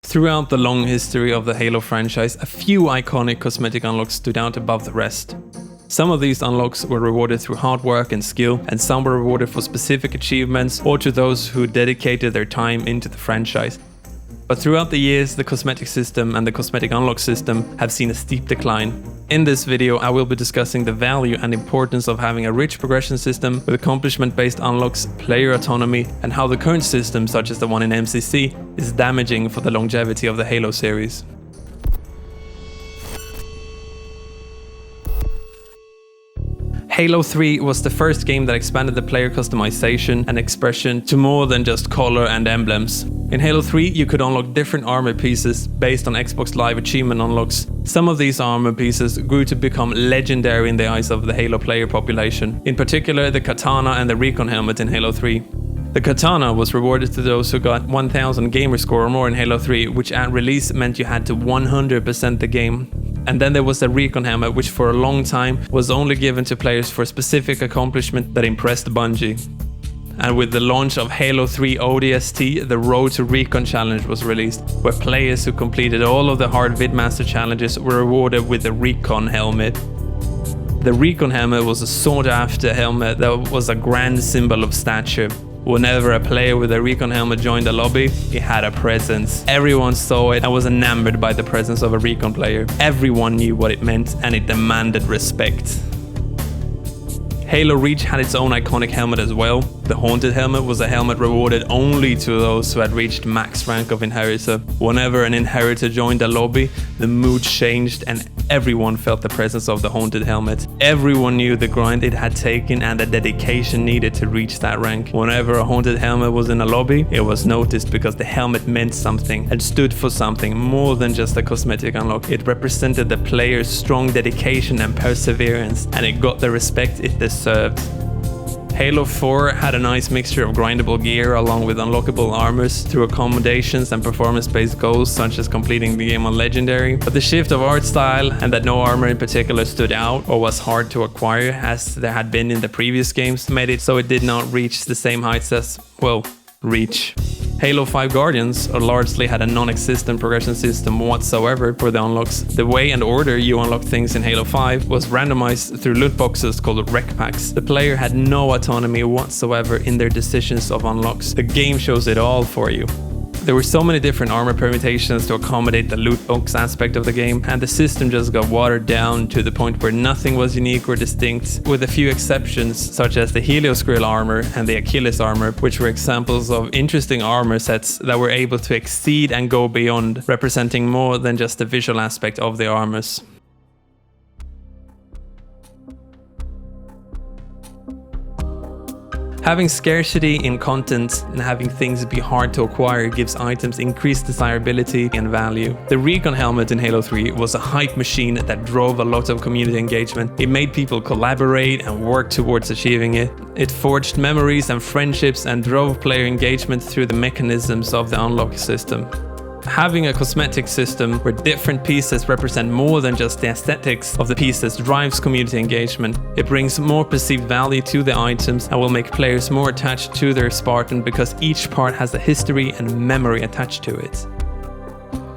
Throughout the long history of the Halo franchise, a few iconic cosmetic unlocks stood out above the rest. Some of these unlocks were rewarded through hard work and skill, and some were rewarded for specific achievements or to those who dedicated their time into the franchise. But throughout the years, the cosmetic system and the cosmetic unlock system have seen a steep decline. In this video, I will be discussing the value and importance of having a rich progression system with accomplishment-based unlocks, player autonomy, and how the current system, such as the one in MCC, is damaging for the longevity of the Halo series. Halo 3 was the first game that expanded the player customization and expression to more than just color and emblems. In Halo 3, you could unlock different armor pieces based on Xbox Live achievement unlocks. Some of these armor pieces grew to become legendary in the eyes of the Halo player population, in particular the katana and the recon helmet in Halo 3. The katana was rewarded to those who got 1000 gamer score or more in Halo 3, which at release meant you had to 100% the game. And then there was the recon helmet, which for a long time was only given to players for a specific accomplishment that impressed Bungie. And with the launch of Halo 3 ODST, the Road to Recon challenge was released, where players who completed all of the hard Vidmaster challenges were rewarded with the recon helmet. The recon helmet was a sought-after helmet that was a grand symbol of stature. Whenever a player with a recon helmet joined the lobby, he had a presence. Everyone saw it and was enamored by the presence of a recon player. Everyone knew what it meant and it demanded respect. Halo Reach had its own iconic helmet as well. The Haunted helmet was a helmet rewarded only to those who had reached max rank of Inheritor. Whenever an Inheritor joined the lobby, the mood changed and everyone felt the presence of the Haunted helmet. Everyone knew the grind it had taken and the dedication needed to reach that rank. Whenever a Haunted helmet was in a lobby, it was noticed because the helmet meant something and stood for something more than just a cosmetic unlock. It represented the player's strong dedication and perseverance, and it got the respect it deserved. Halo 4 had a nice mixture of grindable gear along with unlockable armors through accommodations and performance-based goals such as completing the game on Legendary, but the shift of art style and that no armor in particular stood out or was hard to acquire as there had been in the previous games made it so it did not reach the same heights as, well, Reach. Halo 5 Guardians largely had a non-existent progression system whatsoever for the unlocks. The way and order you unlock things in Halo 5 was randomized through loot boxes called rec packs. The player had no autonomy whatsoever in their decisions of unlocks. The game shows it all for you. There were so many different armor permutations to accommodate the loot box aspect of the game, and the system just got watered down to the point where nothing was unique or distinct, with a few exceptions such as the Helios Grill armor and the Achilles armor, which were examples of interesting armor sets that were able to exceed and go beyond, representing more than just the visual aspect of the armors. Having scarcity in content and having things be hard to acquire gives items increased desirability and value. The Recon helmet in Halo 3 was a hype machine that drove a lot of community engagement. It made people collaborate and work towards achieving it. It forged memories and friendships and drove player engagement through the mechanisms of the unlock system. Having a cosmetic system where different pieces represent more than just the aesthetics of the pieces drives community engagement. It brings more perceived value to the items and will make players more attached to their Spartan because each part has a history and memory attached to it.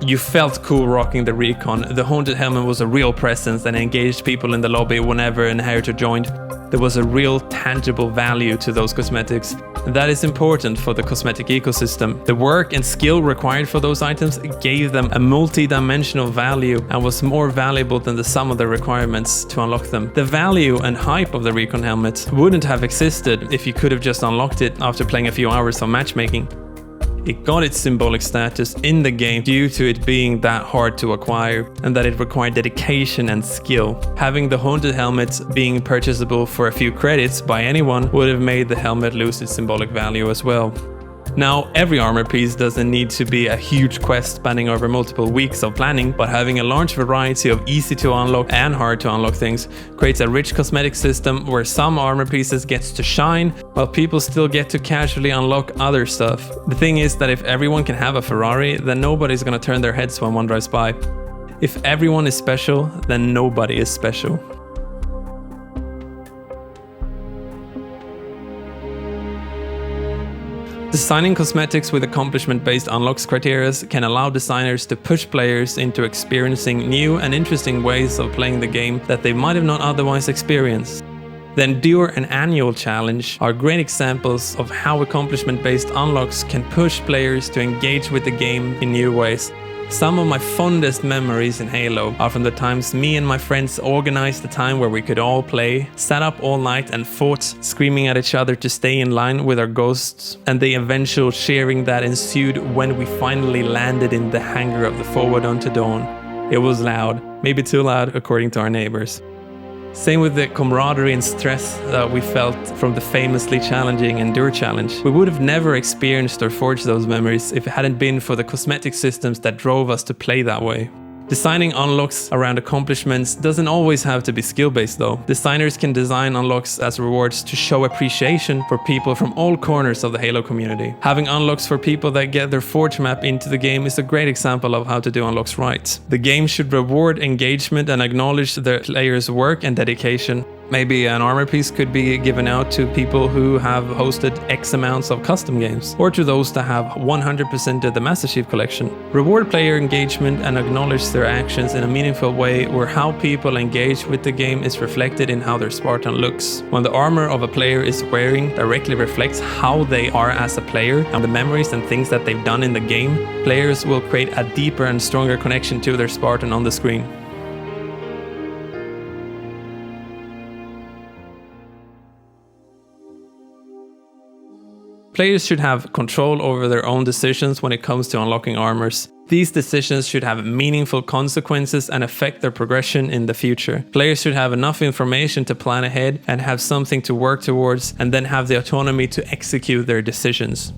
You felt cool rocking the Recon. The Haunted helmet was a real presence and engaged people in the lobby whenever an Inheritor joined. There was a real tangible value to those cosmetics. That is important for the cosmetic ecosystem. The work and skill required for those items gave them a multi-dimensional value and was more valuable than the sum of the requirements to unlock them. The value and hype of the Recon helmet wouldn't have existed if you could have just unlocked it after playing a few hours of matchmaking. It got its symbolic status in the game due to it being that hard to acquire and that it required dedication and skill. Having the Haunted helmet being purchasable for a few credits by anyone would have made the helmet lose its symbolic value as well. Now, every armor piece doesn't need to be a huge quest spanning over multiple weeks of planning, but having a large variety of easy to unlock and hard to unlock things creates a rich cosmetic system where some armor pieces gets to shine, while people still get to casually unlock other stuff. The thing is that if everyone can have a Ferrari, then nobody's gonna turn their heads when one drives by. If everyone is special, then nobody is special. Designing cosmetics with accomplishment-based unlocks criteria can allow designers to push players into experiencing new and interesting ways of playing the game that they might have not otherwise experienced. The Endure and Annual Challenge are great examples of how accomplishment-based unlocks can push players to engage with the game in new ways. Some of my fondest memories in Halo are from the times me and my friends organized a time where we could all play, sat up all night and fought, screaming at each other to stay in line with our ghosts, and the eventual cheering that ensued when we finally landed in the hangar of the Forward Unto Dawn. It was loud, maybe too loud according to our neighbors. Same with the camaraderie and stress that we felt from the famously challenging Endure Challenge. We would have never experienced or forged those memories if it hadn't been for the cosmetic systems that drove us to play that way. Designing unlocks around accomplishments doesn't always have to be skill-based though. Designers can design unlocks as rewards to show appreciation for people from all corners of the Halo community. Having unlocks for people that get their Forge map into the game is a great example of how to do unlocks right. The game should reward engagement and acknowledge the player's work and dedication. Maybe an armor piece could be given out to people who have hosted X amounts of custom games, or to those that have 100% of the Master Chief Collection. Reward player engagement and acknowledge their actions in a meaningful way where how people engage with the game is reflected in how their Spartan looks. When the armor of a player is wearing directly reflects how they are as a player and the memories and things that they've done in the game, players will create a deeper and stronger connection to their Spartan on the screen. Players should have control over their own decisions when it comes to unlocking armors. These decisions should have meaningful consequences and affect their progression in the future. Players should have enough information to plan ahead and have something to work towards, and then have the autonomy to execute their decisions.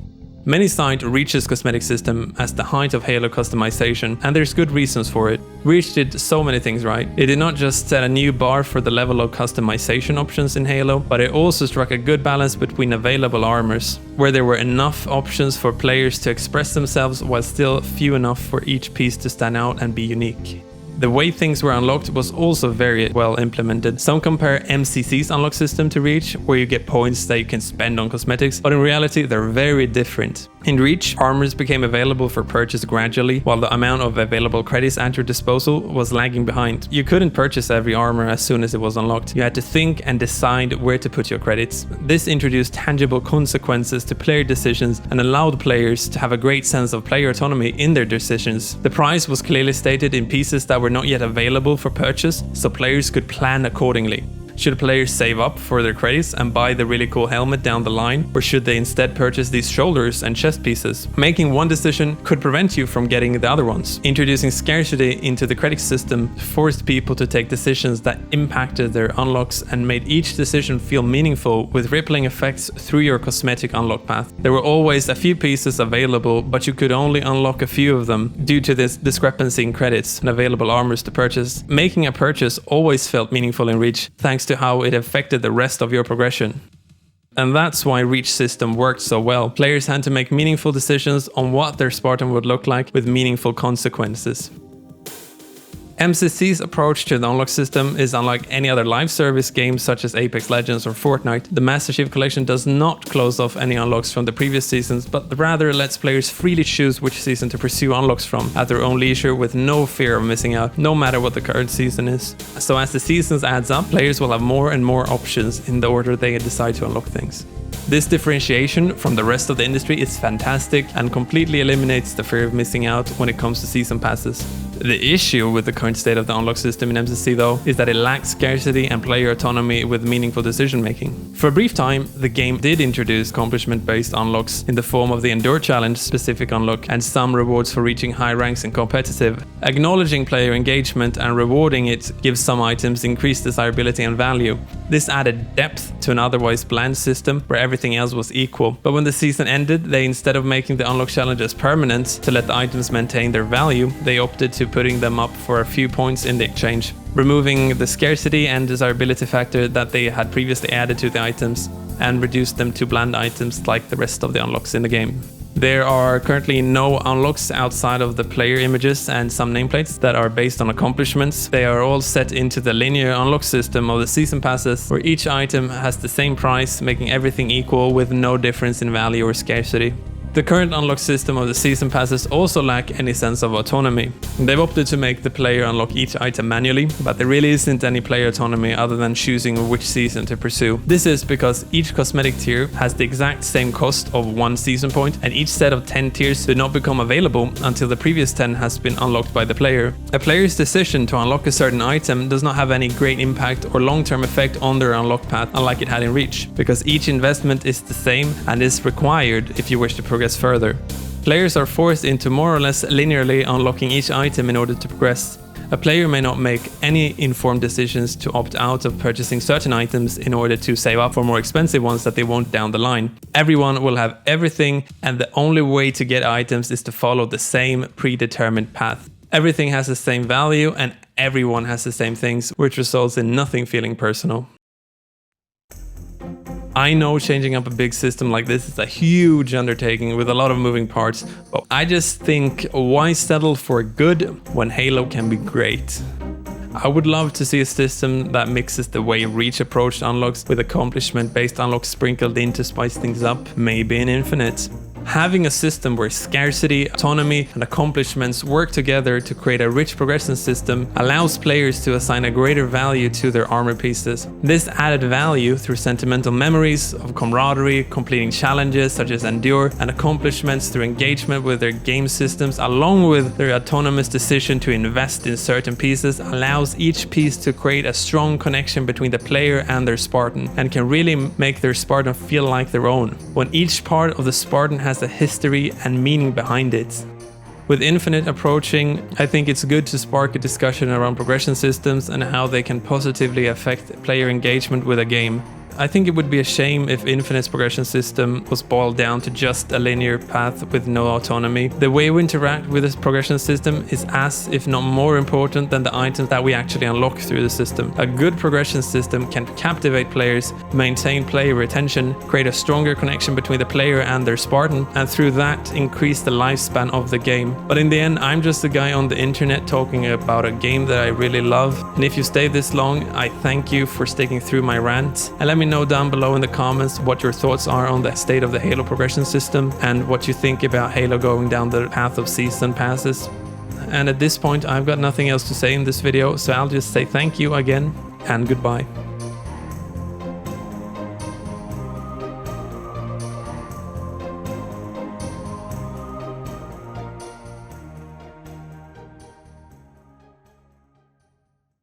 Many cite Reach's cosmetic system as the height of Halo customization, and there's good reasons for it. Reach did so many things right. It did not just set a new bar for the level of customization options in Halo, but it also struck a good balance between available armors, where there were enough options for players to express themselves while still few enough for each piece to stand out and be unique. The way things were unlocked was also very well implemented. Some compare MCC's unlock system to Reach, where you get points that you can spend on cosmetics, but in reality they're very different. In Reach, armors became available for purchase gradually, while the amount of available credits at your disposal was lagging behind. You couldn't purchase every armor as soon as it was unlocked. You had to think and decide where to put your credits. This introduced tangible consequences to player decisions and allowed players to have a great sense of player autonomy in their decisions. The price was clearly stated in pieces that were not yet available for purchase, so players could plan accordingly. Should players save up for their credits and buy the really cool helmet down the line, or should they instead purchase these shoulders and chest pieces? Making one decision could prevent you from getting the other ones. Introducing scarcity into the credit system forced people to take decisions that impacted their unlocks and made each decision feel meaningful, with rippling effects through your cosmetic unlock path. There were always a few pieces available, but you could only unlock a few of them due to this discrepancy in credits and available armors to purchase. Making a purchase always felt meaningful in Reach, thanks to how it affected the rest of your progression. And that's why Reach system worked so well. Players had to make meaningful decisions on what their Spartan would look like with meaningful consequences. MCC's approach to the unlock system is unlike any other live service game such as Apex Legends or Fortnite. The Master Chief Collection does not close off any unlocks from the previous seasons, but rather lets players freely choose which season to pursue unlocks from at their own leisure, with no fear of missing out, no matter what the current season is. So as the seasons adds up, players will have more and more options in the order they decide to unlock things. This differentiation from the rest of the industry is fantastic and completely eliminates the fear of missing out when it comes to season passes. The issue with the current state of the unlock system in MCC though is that it lacks scarcity and player autonomy with meaningful decision making. For a brief time, the game did introduce accomplishment-based unlocks in the form of the Endure Challenge specific unlock and some rewards for reaching high ranks in competitive. Acknowledging player engagement and rewarding it gives some items increased desirability and value. This added depth to an otherwise bland system where everything else was equal. But when the season ended, they, instead of making the unlock challenges permanent to let the items maintain their value, they opted to putting them up for a few points in the exchange, removing the scarcity and desirability factor that they had previously added to the items and reduced them to bland items like the rest of the unlocks in the game. There are currently no unlocks outside of the player images and some nameplates that are based on accomplishments. They are all set into the linear unlock system of the season passes, where each item has the same price, making everything equal with no difference in value or scarcity. The current unlock system of the season passes also lack any sense of autonomy. They've opted to make the player unlock each item manually, but there really isn't any player autonomy other than choosing which season to pursue. This is because each cosmetic tier has the exact same cost of 1 season point, and each set of 10 tiers do not become available until the previous 10 has been unlocked by the player. A player's decision to unlock a certain item does not have any great impact or long-term effect on their unlock path, unlike it had in Reach, because each investment is the same and is required if you wish to progress further. Players are forced into more or less linearly unlocking each item in order to progress. A player may not make any informed decisions to opt out of purchasing certain items in order to save up for more expensive ones that they want down the line. Everyone will have everything, and the only way to get items is to follow the same predetermined path. Everything has the same value and everyone has the same things, which results in nothing feeling personal. I know changing up a big system like this is a huge undertaking with a lot of moving parts, but I just think, why settle for good when Halo can be great? I would love to see a system that mixes the way Reach approached unlocks with accomplishment-based unlocks sprinkled in to spice things up, maybe in Infinite. Having a system where scarcity, autonomy, and accomplishments work together to create a rich progression system allows players to assign a greater value to their armor pieces. This added value through sentimental memories of camaraderie, completing challenges such as Endure, and accomplishments through engagement with their game systems, along with their autonomous decision to invest in certain pieces, allows each piece to create a strong connection between the player and their Spartan, and can really make their Spartan feel like their own. When each part of the Spartan has a history and meaning behind it. With Infinite approaching, I think it's good to spark a discussion around progression systems and how they can positively affect player engagement with a game. I think it would be a shame if Infinite's progression system was boiled down to just a linear path with no autonomy. The way we interact with this progression system is as, if not more important than the items that we actually unlock through the system. A good progression system can captivate players, maintain player retention, create a stronger connection between the player and their Spartan, and through that increase the lifespan of the game. But in the end, I'm just a guy on the internet talking about a game that I really love. And if you stayed this long, I thank you for sticking through my rant. And let me know down below in the comments what your thoughts are on the state of the Halo progression system and what you think about Halo going down the path of season passes. And at this point, I've got nothing else to say in this video, so I'll just say thank you again and goodbye.